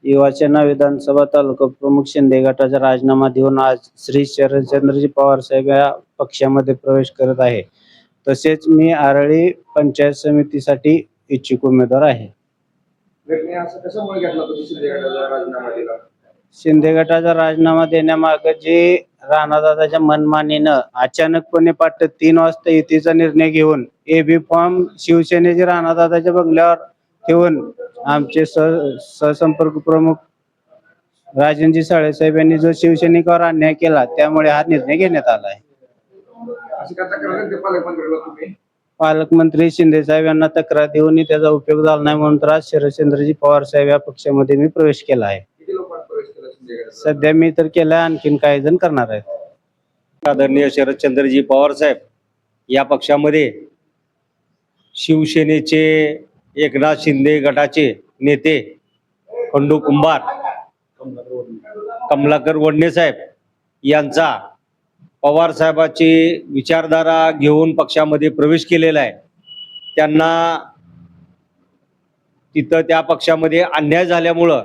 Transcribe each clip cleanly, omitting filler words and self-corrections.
युवासेना विधानसभा तालुका प्रमुख शिंदे गटाचा राजीनामा देऊन आज श्री शरदचंद्रजी पवार साहेब या पक्षामध्ये प्रवेश करत आहे. तसेच मी आरळी पंचायत समितीसाठी इच्छुक उमेदवार आहे. असं कशामुळे घेतला तुम्ही शिंदे गटाचा राजीनामा दिला? शिंदे गटाचा राजीनामा देण्यामागे जे राणादादाच्या मनमानीनं अचानकपणे पाठ 3 वाजता युतीचा निर्णय घेऊन एबी फॉर्म शिवसेनेचे राणादादाच्या बंगल्यावर ठेवून आमचे सहसंपर्क प्रमुख राजनजी साळेसाहेब यांनी जो शिवसैनिकावर अन्याय केला त्यामुळे हा निर्णय घेण्यात आला आहे. अशी का तक्रार केली पालकमंत्र्याला तुम्ही? पालकमंत्री शिंदे साहेब यांना तक्रार देऊनही त्याचा उपयोग झाला नाही, म्हणून तर आज शरदचंद्रजी पवार साहेब या पक्षामध्ये मी प्रवेश केला आहे. किती लोकांनी प्रवेश केला शिंदे गटाचा? सध्या मी तर केलाय, आणखीन काही जण करणार आहेत. आदरणीय शरदचंद्रजी पवार साहेब या पक्षामध्ये शिवसेनेचे एकनाथ शिंदे गटाचे नेते खंडू कुंभार, कमलाकर वडणे साहेब यांचा पवार साहेबांची विचारधारा घेऊन पक्षामध्ये प्रवेश केलेला आहे. त्यांना तिथं त्या पक्षामध्ये अन्याय झाल्यामुळं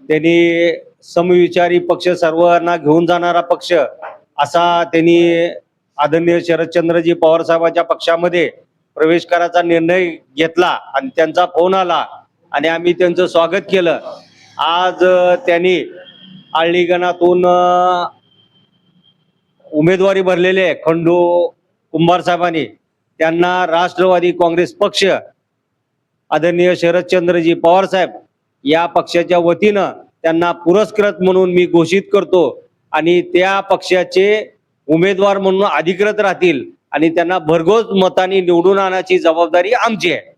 त्यांनी समविचारी पक्ष, सर्वांना घेऊन जाणारा पक्ष असा त्यांनी आदरणीय शरदचंद्रजी पवार साहेबांच्या पक्षामध्ये प्रवेश करायचा निर्णय घेतला आणि त्यांचा फोन आला आणि आम्ही त्यांचं स्वागत केलं. आज त्यांनी आळणीगणातून उमेदवारी भरलेले खंडू कुंभार साहेबांनी त्यांना राष्ट्रवादी काँग्रेस पक्ष आदरणीय शरदचंद्रजी पवार साहेब या पक्षाच्या वतीनं त्यांना पुरस्कृत म्हणून मी घोषित करतो आणि त्या पक्षाचे उमेदवार म्हणून अधिकृत राहतील आणि त्यांना भरघोस मतांनी निवडून आणण्याची जबाबदारी आमची आहे.